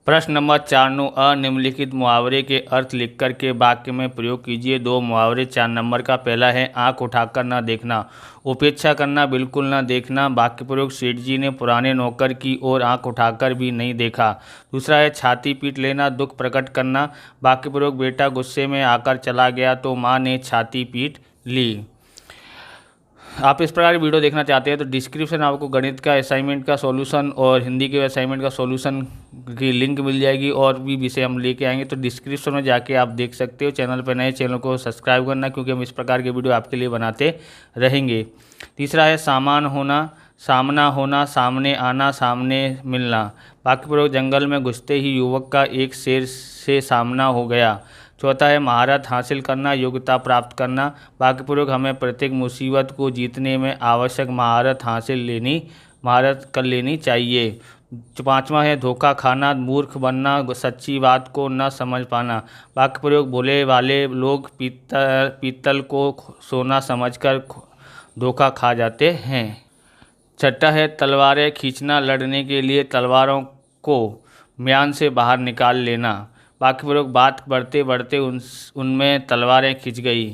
प्रश्न नंबर 4 अनिम्नलिखित मुहावरे के अर्थ लिखकर के वाक्य में प्रयोग कीजिए। 2 मुहावरे 4 नंबर का। पहला है आंख उठाकर न देखना, उपेक्षा करना, बिल्कुल न देखना। वाक्य प्रयोग सेठ जी ने पुराने नौकर की ओर आंख उठाकर भी नहीं देखा। दूसरा है छाती पीट लेना, दुख प्रकट करना। वाक्य प्रयोग बेटा गुस्से में आकर चला गया तो माँ ने छाती पीट ली। आप इस प्रकार की वीडियो देखना चाहते हैं तो डिस्क्रिप्शन आपको गणित का असाइनमेंट का सॉल्यूशन और हिंदी के असाइनमेंट का सॉल्यूशन की लिंक मिल जाएगी, और भी विषय हम लेके आएंगे तो डिस्क्रिप्शन में जाके आप देख सकते हो। चैनल पर नए चैनल को सब्सक्राइब करना, क्योंकि हम इस प्रकार के वीडियो आपके लिए बनाते रहेंगे। तीसरा है सामान होना, सामना होना, सामने आना, सामने मिलना। वाक्य प्रयोग जंगल में घुसते ही युवक का एक शेर से सामना हो गया। चौथा है महारत हासिल करना, योग्यता प्राप्त करना। वाक्य प्रयोग हमें प्रत्येक मुसीबत को जीतने में आवश्यक महारत कर लेनी चाहिए। पांचवा है धोखा खाना, मूर्ख बनना, सच्ची बात को न समझ पाना। वाक्य प्रयोग भोले वाले लोग पीतल को सोना समझकर धोखा खा जाते हैं। छठा है तलवारें खींचना, लड़ने के लिए तलवारों को म्यान से बाहर निकाल लेना। वाक्य प्रयोग बात बढ़ते बढ़ते उनमें तलवारें खिंच गई।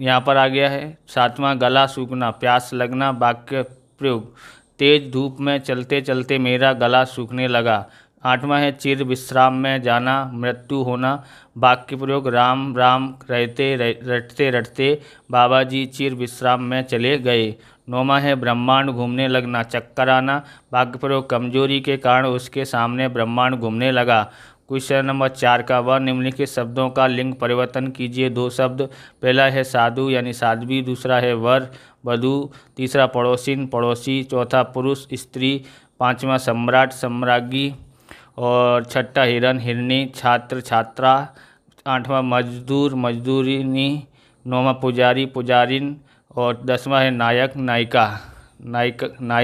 यहाँ पर आ गया है। सातवां गला सूखना, प्यास लगना। वाक्य प्रयोग तेज धूप में चलते चलते मेरा गला सूखने लगा। आठवां है चिर विश्राम में जाना, मृत्यु होना। वाक्य प्रयोग राम राम रटते रटते बाबा जी चिर विश्राम में चले गए। नौवां है ब्रह्मांड घूमने लगना, चक्कर आना। वाक्य प्रयोग कमजोरी के कारण उसके सामने ब्रह्मांड घूमने लगा। क्वेश्चन नंबर 4 का व निम्नलिखित शब्दों का लिंग परिवर्तन कीजिए। 2 शब्द। पहला है साधु यानी साध्वी, दूसरा है वर वधू, तीसरा पड़ोसिन पड़ोसी, चौथा पुरुष स्त्री, पांचवा सम्राट सम्राज्ञी, और छठा हिरन हिरनी, छात्र छात्रा, आठवां मजदूर मजदूरिनी, नौवां पुजारी पुजारिन, और 10वां है नायक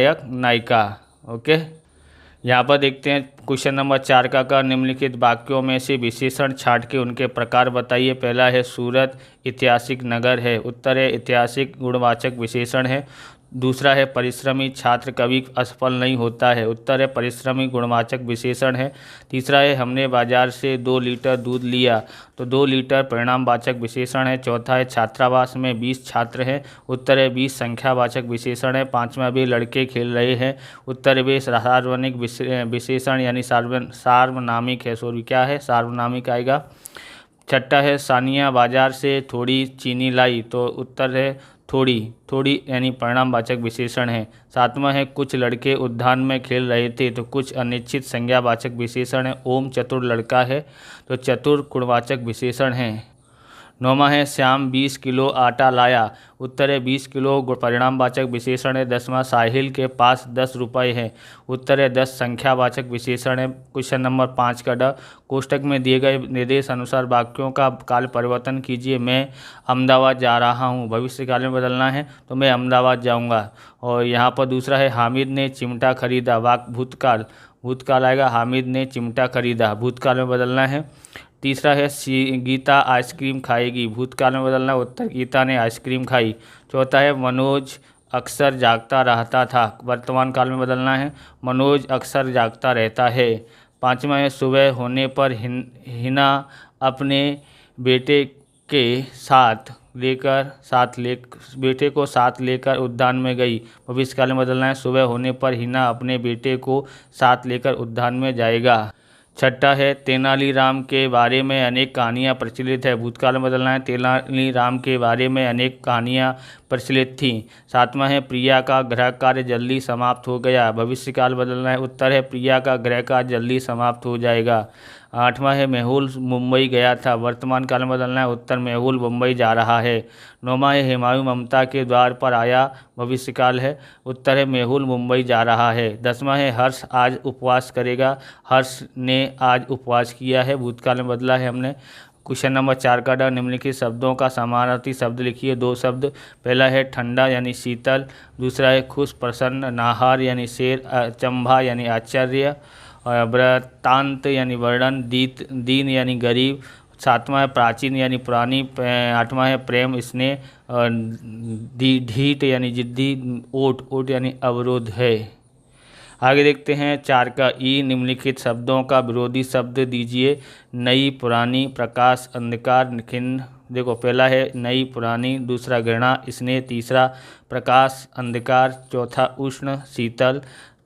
नायिका। ओके, यहाँ पर देखते हैं क्वेश्चन नंबर 4 का निम्नलिखित वाक्यों में से विशेषण छांट के उनके प्रकार बताइए। पहला है सूरत ऐतिहासिक नगर है। उत्तर है ऐतिहासिक गुणवाचक विशेषण है। दूसरा है परिश्रमी छात्र कभी असफल नहीं होता है। उत्तर है परिश्रमी गुणवाचक विशेषण है। तीसरा है हमने बाजार से 2 लीटर दूध लिया, तो 2 लीटर परिणामवाचक विशेषण है। चौथा है छात्रावास में 20 छात्र हैं। उत्तर है 20 संख्यावाचक विशेषण है। पांचवा वे लड़के खेल रहे हैं। उत्तर वे सार्वजनिक विशेषण यानी सार्वनामिक है। सॉरी, क्या है, सार्वनामिक आएगा। छठा है सानिया बाजार से थोड़ी चीनी लाई, तो उत्तर है थोड़ी यानी परिणामवाचक विशेषण है। सातवां है कुछ लड़के उद्यान में खेल रहे थे, तो कुछ अनिश्चित संज्ञावाचक विशेषण है। ओम चतुर लड़का है, तो चतुर गुणवाचक विशेषण है। नौवां है श्याम 20 किलो आटा लाया। उत्तर है 20 किलो परिणामवाचक विशेषण है। 10वां साहिल के पास 10 रुपये हैं। उत्तर है 10 संख्यावाचक विशेषण है। क्वेश्चन नंबर 5 का ड कोष्टक में दिए गए निर्देश अनुसार वाक्यों का काल परिवर्तन कीजिए। मैं अहमदाबाद जा रहा हूँ, भविष्य काल में बदलना है तो मैं अहमदाबाद जाऊँगा। और यहाँ पर दूसरा है हामिद ने चिमटा खरीदा, वाक्य भूतकाल आएगा। हामिद ने चिमटा खरीदा, भूतकाल में बदलना है। तीसरा है गीता आइसक्रीम खाएगी, भूतकाल में बदलना। उत्तर गीता ने आइसक्रीम खाई। चौथा है मनोज अक्सर जागता रहता था, वर्तमान काल में बदलना है। मनोज अक्सर जागता रहता है। पांचवा है सुबह होने पर हिना अपने बेटे को साथ लेकर उद्यान में गई, भविष्य काल में बदलना है। सुबह होने पर हिना अपने बेटे को साथ लेकर उद्यान में जाएगा। छठा है तेनालीराम के बारे में अनेक कहानियाँ प्रचलित है, भूतकाल में बदलना है। तेनालीराम के बारे में अनेक कहानियाँ प्रचलित थीं। सातवां है प्रिया का गृह कार्य जल्दी समाप्त हो गया, भविष्य काल बदलना है। उत्तर है प्रिया का गृह कार्य जल्दी समाप्त हो जाएगा। आठवां है मेहुल मुंबई गया था, वर्तमान काल में बदलना है। उत्तर मेहुल मुंबई जा रहा है। नौवां है हुमायूं ममता के द्वार पर आया, भविष्य काल है। उत्तर है मेहुल मुंबई जा रहा है। 10वां है हर्ष आज उपवास करेगा, हर्ष ने आज उपवास किया है, भूतकाल में बदला है हमने। क्वेश्चन नंबर 4 का ड निम्नलिखित शब्दों का समानार्थी शब्द लिखिए। 2 शब्द। पहला है ठंडा यानी शीतल, दूसरा है खुश प्रसन्न, नाहार यानी शेर, अचंभा यानी आश्चर्य, वृत्तांत यानी वर्णन, दीन यानी गरीब। सातवां है प्राचीन यानी पुरानी। आठवां है प्रेम स्नेह, ढीठ यानी जिद्दी, ओट यानी अवरोध है। आगे देखते हैं 4 का ई, निम्नलिखित शब्दों का विरोधी शब्द दीजिए। नई, पुरानी, प्रकाश, अंधकार, खिन्न। देखो पहला है नई, पुरानी, दूसरा घृणा, स्नेह, तीसरा प्रकाश, अंधकार, चौथा उष्ण, शीतल,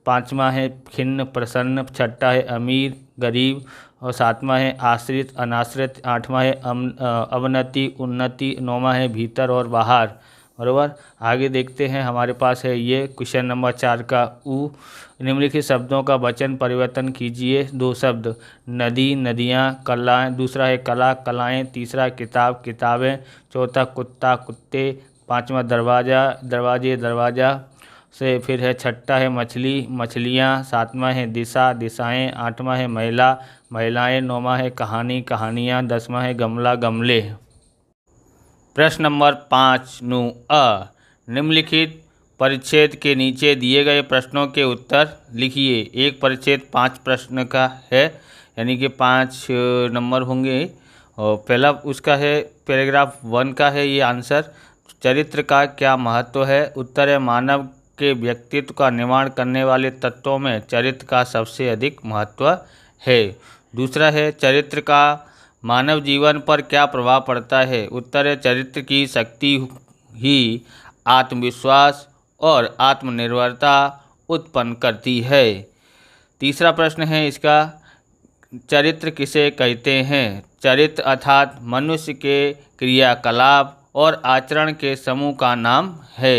पांचवा है खिन्न, प्रसन्न, छठा है अमीर, गरीब और सातवां है आश्रित, अनाश्रित, आठवां है अवनति, उन्नति, नौवां है भीतर और बाहर। बराबर। आगे देखते हैं हमारे पास है ये क्वेश्चन नंबर 4 का ऊ, निम्नलिखित शब्दों का वचन परिवर्तन कीजिए। 2 शब्द, नदी, नदियाँ, कलाएँ, दूसरा है कला, कलाएँ, तीसरा किताब, किताबें, चौथा कुत्ता, कुत्ते, पांचवा दरवाज़ा, दरवाजे, दरवाज़ा से फिर है छठा है मछली, मछलियाँ, सातवां है दिशा, दिशाएँ, आठवां है महिला, महिलाएँ, नौवां है कहानी, कहानियाँ, 10वां है गमला, गमले। प्रश्न नंबर 5 नु अ, निम्नलिखित परिच्छेद के नीचे दिए गए प्रश्नों के उत्तर लिखिए। एक परिच्छेद 5 प्रश्न का है, यानी कि 5 नंबर होंगे। और पहला उसका है पैराग्राफ 1 का है ये आंसर। चरित्र का क्या महत्व है? उत्तर है मानव के व्यक्तित्व का निर्माण करने वाले तत्वों में चरित्र का सबसे अधिक महत्व है। दूसरा है चरित्र का मानव जीवन पर क्या प्रभाव पड़ता है? उत्तर है चरित्र की शक्ति ही आत्मविश्वास और आत्मनिर्भरता उत्पन्न करती है। तीसरा प्रश्न है इसका, चरित्र किसे कहते हैं? चरित्र अर्थात मनुष्य के क्रियाकलाप और आचरण के समूह का नाम है।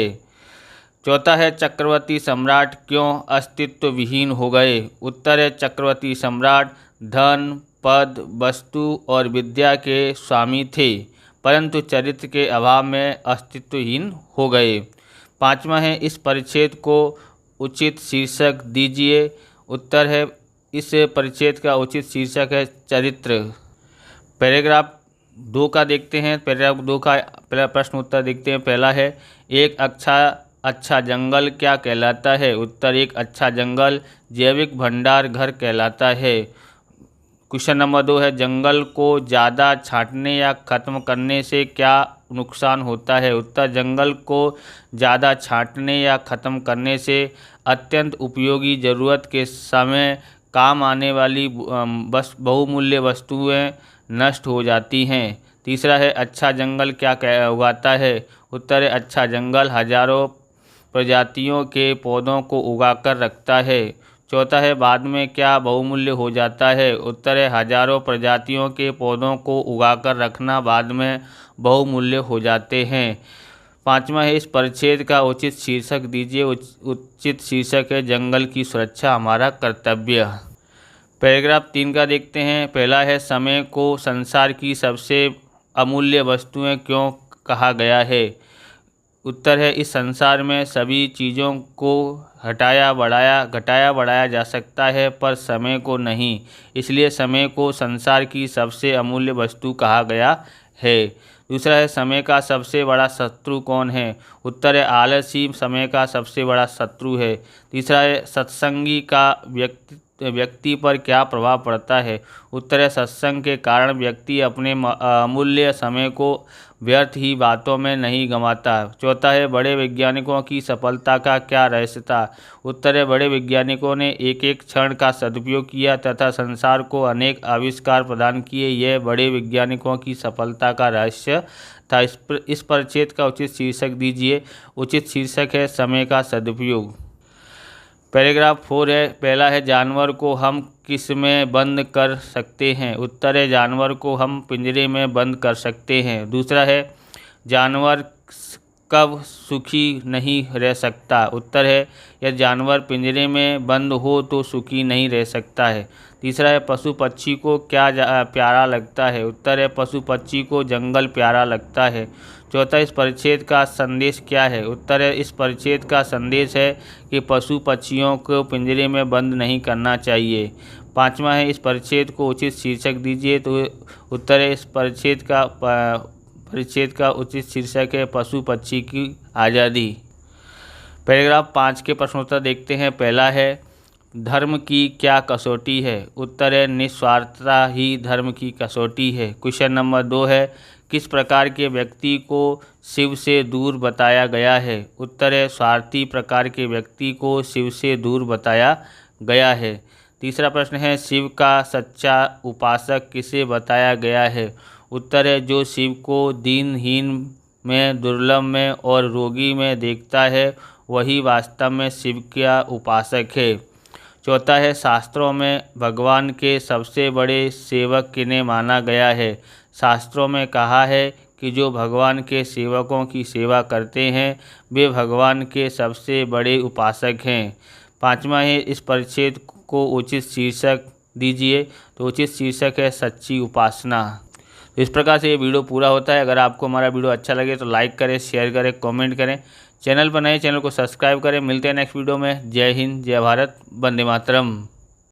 चौथा है चक्रवर्ती सम्राट क्यों अस्तित्व विहीन हो गए? उत्तर है चक्रवर्ती सम्राट धन, पद, वस्तु और विद्या के स्वामी थे, परंतु चरित्र के अभाव में अस्तित्वहीन हो गए। पांचवा है इस परिच्छेद को उचित शीर्षक दीजिए। उत्तर है इस परिच्छेद का उचित शीर्षक है चरित्र। पैराग्राफ 2 का देखते हैं। पैराग्राफ 2 का पहला प्रश्न उत्तर देखते हैं। पहला है एक अच्छा जंगल क्या कहलाता है? उत्तर एक अच्छा जंगल जैविक भंडार घर कहलाता है। क्वेश्चन नंबर 2 है जंगल को ज़्यादा छांटने या ख़त्म करने से क्या नुकसान होता है? उत्तर जंगल को ज़्यादा छांटने या ख़त्म करने से अत्यंत उपयोगी ज़रूरत के समय काम आने वाली बहुमूल्य वस्तुएं नष्ट हो जाती हैं। तीसरा है अच्छा जंगल क्या उगाता है? उत्तर है अच्छा जंगल हजारों प्रजातियों के पौधों को उगाकर रखता है। चौथा है बाद में क्या बहुमूल्य हो जाता है? उत्तर है हजारों प्रजातियों के पौधों को उगाकर रखना बाद में बहुमूल्य हो जाते हैं। पांचवा है इस परिच्छेद का उचित शीर्षक दीजिए। उचित शीर्षक है जंगल की सुरक्षा हमारा कर्तव्य। पैराग्राफ 3 का देखते हैं। पहला है समय को संसार की सबसे अमूल्य वस्तुएं क्यों कहा गया है? उत्तर है इस संसार में सभी चीज़ों को घटाया बढ़ाया जा सकता है पर समय को नहीं, इसलिए समय को संसार की सबसे अमूल्य वस्तु कहा गया है। दूसरा है समय का सबसे बड़ा शत्रु कौन है? उत्तर है आलसी समय का सबसे बड़ा शत्रु है। तीसरा है सत्संगी का व्यक्ति पर क्या प्रभाव पड़ता है? उत्तर है सत्संग के कारण व्यक्ति अपने अमूल्य समय को व्यर्थ ही बातों में नहीं गंवाता। चौथा है बड़े वैज्ञानिकों की सफलता का क्या रहस्य था? उत्तर है बड़े वैज्ञानिकों ने एक एक क्षण का सदुपयोग किया तथा संसार को अनेक आविष्कार प्रदान किए। यह बड़े वैज्ञानिकों की सफलता का रहस्य था। इस परिच्छेद का उचित शीर्षक दीजिए। उचित शीर्षक है समय का सदुपयोग। पैराग्राफ 4 है। पहला है जानवर को हम किस में बंद कर सकते हैं? उत्तर है जानवर को हम पिंजरे में बंद कर सकते हैं। दूसरा है जानवर कब सुखी नहीं रह सकता? उत्तर है यह जानवर पिंजरे में बंद हो तो सुखी नहीं रह सकता है। तीसरा है पशु पक्षी को क्या प्यारा लगता है? उत्तर है पशु पक्षी को जंगल प्यारा लगता है। चौथा इस परिच्छेद का संदेश क्या है? उत्तर है इस परिच्छेद का संदेश है कि पशु पक्षियों को पिंजरे में बंद नहीं करना चाहिए। पांचवा है इस परिच्छेद को उचित शीर्षक दीजिए। तो उत्तर है इस परिच्छेद का उचित शीर्षक है पशु पक्षी की आज़ादी। पैराग्राफ 5 के प्रश्नोत्तर देखते हैं। पहला है धर्म की क्या कसौटी है? उत्तर है निस्वार्थता ही धर्म की कसौटी है। क्वेश्चन नंबर 2 है किस प्रकार के व्यक्ति को शिव से दूर बताया गया है? उत्तर है स्वार्थी प्रकार के व्यक्ति को शिव से दूर बताया गया है। तीसरा प्रश्न है शिव का सच्चा उपासक किसे बताया गया है? उत्तर है जो शिव को दीनहीन में, दुर्लभ में और रोगी में देखता है वही वास्तव में शिव का उपासक है। चौथा है शास्त्रों में भगवान के सबसे बड़े सेवक किन्हें माना गया है? शास्त्रों में कहा है कि जो भगवान के सेवकों की सेवा करते हैं वे भगवान के सबसे बड़े उपासक हैं। पांचवा है इस परिच्छेद को उचित शीर्षक दीजिए। तो उचित शीर्षक है सच्ची उपासना। तो इस प्रकार से ये वीडियो पूरा होता है। अगर आपको हमारा वीडियो अच्छा लगे तो लाइक करें, शेयर करें, कमेंट करें। चैनल पर नए चैनल को सब्सक्राइब करें। मिलते हैं नेक्स्ट वीडियो में। जय हिंद, जय भारत, वंदे मातरम।